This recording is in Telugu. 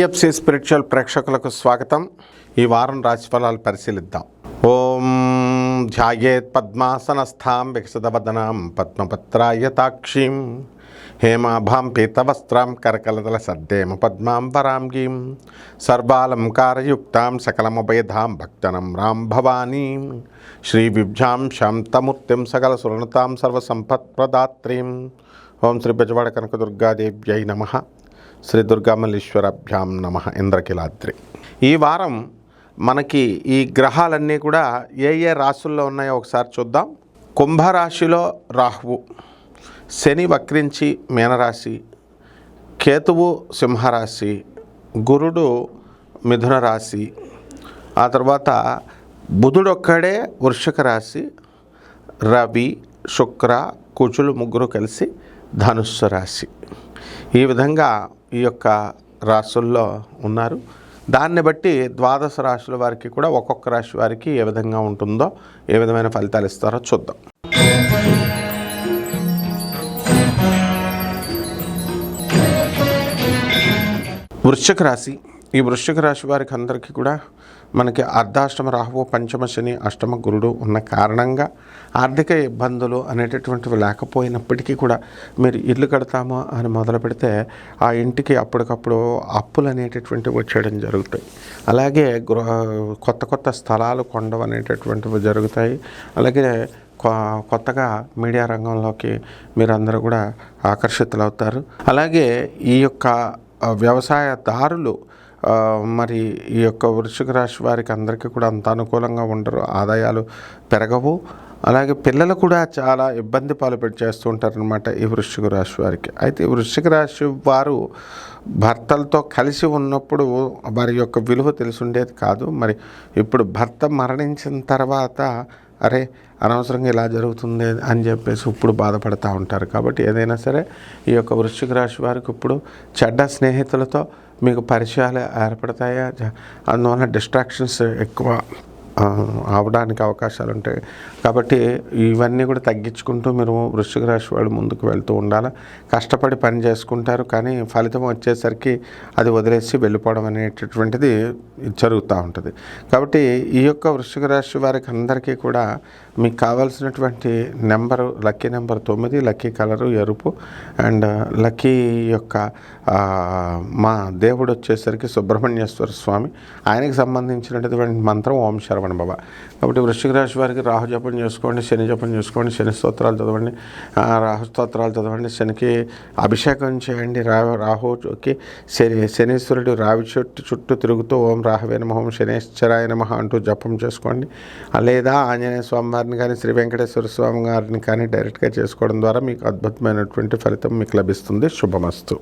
టిఎఫ్సి స్పిరిచువల్ ప్రేక్షకులకు స్వాగతం. ఈ వారం రాశిఫలాలు పరిశీలిద్దాం. ఓం ధ్యాయేత్ పద్మాసనస్థాం వికసితవదనాం పద్మపత్రాయతాక్షీం హేమాభాం పీతవస్త్రాం కరకలదల సద్దేమ పద్మాం వరాంగీం సర్వాలంకారయుక్తాం సకలముభయధాం భక్తనం రాం భవానీం శ్రీవిభ్యాం శాంతమూర్తిం సకల సురనతాం సర్వసంపత్ప్రదాత్రీం. ఓం శ్రీ బెజవాడ కనకదుర్గాదేవ్యై నమః. శ్రీ దుర్గామల్లీశ్వరాభ్యాం నమః. ఇంద్రకిలాద్రి. ఈ వారం మనకి ఈ గ్రహాలన్నీ కూడా ఏ ఏ రాశుల్లో ఉన్నాయో ఒకసారి చూద్దాం. కుంభరాశిలో రాహువు, శని వక్రించి మీనరాశి, కేతువు సింహరాశి, గురుడు మిథున రాశి, ఆ తర్వాత బుధుడొక్కడే వృశ్చిక రాశి, రవి శుక్ర కుజులు ముగ్గురు కలిసి ధనుస్సు రాశి. ఈ విధంగా ఈ యొక్క రాశుల్లో ఉన్నారు. దాన్ని బట్టి ద్వాదశ రాశుల వారికి కూడా ఒక్కొక్క రాశి వారికి ఏ విధంగా ఉంటుందో, ఏ విధమైన ఫలితాలు ఇస్తారో చూద్దాం. వృశ్చిక రాశి. ఈ వృశ్చిక రాశి వారికి అందరికీ కూడా మనకి అర్ధాష్టమ రాహువు, పంచమ శని, అష్టమ గురుడు ఉన్న కారణంగా ఆర్థిక ఇబ్బందులు అనేటటువంటివి లేకపోయినప్పటికీ కూడా మీరు ఇల్లు కడతామో అని మొదలు పెడితే ఆ ఇంటికి అప్పటికప్పుడు అప్పులు అనేటటువంటివి వచ్చేయడం జరుగుతాయి. అలాగే కొత్త స్థలాలు కొనడం అనేటటువంటివి జరుగుతాయి. అలాగే కొత్తగా మీడియా రంగంలోకి మీరందరూ కూడా ఆకర్షితులవుతారు. అలాగే ఈ యొక్క వ్యవసాయదారులు మరి ఈ యొక్క వృశ్చిక రాశి వారికి అందరికీ కూడా అంత అనుకూలంగా ఉండరు, ఆదాయాలు పెరగవు. అలాగే పిల్లలు కూడా చాలా ఇబ్బంది పాలు చేస్తూ ఉంటారనమాట ఈ వృశ్చిక రాశి వారికి. అయితే వృశ్చిక రాశి వారు భర్తలతో కలిసి ఉన్నప్పుడు వారి యొక్క విలువ తెలిసి ఉండేది కాదు. మరి ఇప్పుడు భర్త మరణించిన తర్వాత అరే అనవసరంగా ఇలా జరుగుతుంది అని చెప్పేసి ఇప్పుడు బాధపడుతూ ఉంటారు. కాబట్టి ఏదైనా సరే ఈ యొక్క వృశ్చిక రాశి వారికి ఇప్పుడు చెడ్డ స్నేహితులతో మీకు పరిచయాలు ఏర్పడతాయా, అందువల్ల డిస్ట్రాక్షన్స్ ఎక్కువ అవడానికి అవకాశాలు ఉంటాయి. కాబట్టి ఇవన్నీ కూడా తగ్గించుకుంటూ మీరు వృశ్చిక రాశి వాళ్ళు ముందుకు వెళ్తూ ఉండాలి. కష్టపడి పని చేసుకుంటారు, కానీ ఫలితం వచ్చేసరికి అది వదిలేసి వెళ్ళిపోవడం అనేటటువంటిది జరుగుతూ ఉంటుంది. కాబట్టి ఈ యొక్క వృశ్చిక రాశి వారికి అందరికీ కూడా మీకు కావాల్సినటువంటి number lucky number 9, lucky colour ఎరుపు, అండ్ లక్కీ యొక్క మా దేవుడు వచ్చేసరికి సుబ్రహ్మణ్యేశ్వర స్వామి. ఆయనకి సంబంధించినటువంటి మంత్రం ఓం శరవణ భవ. కాబట్టి వృశ్చిక రాశి వారికి రాహు జపం చేసుకోండి, శని జపం చేసుకోండి, శని స్తోత్రాలు చదవండి, రాహు స్తోత్రాలు చదవండి, శనికి అభిషేకం చేయండి. రాహుకి శనీశ్వరుడు రావి చుట్టూ తిరుగుతూ ఓం రాహవే నమః, ఓం శనేశ్వరాయ నమః అంటూ జపం చేసుకోండి. లేదా ఆంజనేయ స్వామి వారిని కానీ శ్రీ వెంకటేశ్వర స్వామి గారిని కానీ డైరెక్ట్గా చేసుకోవడం ద్వారా మీకు అద్భుతమైనటువంటి ఫలితం మీకు లభిస్తుంది. శుభమస్తు.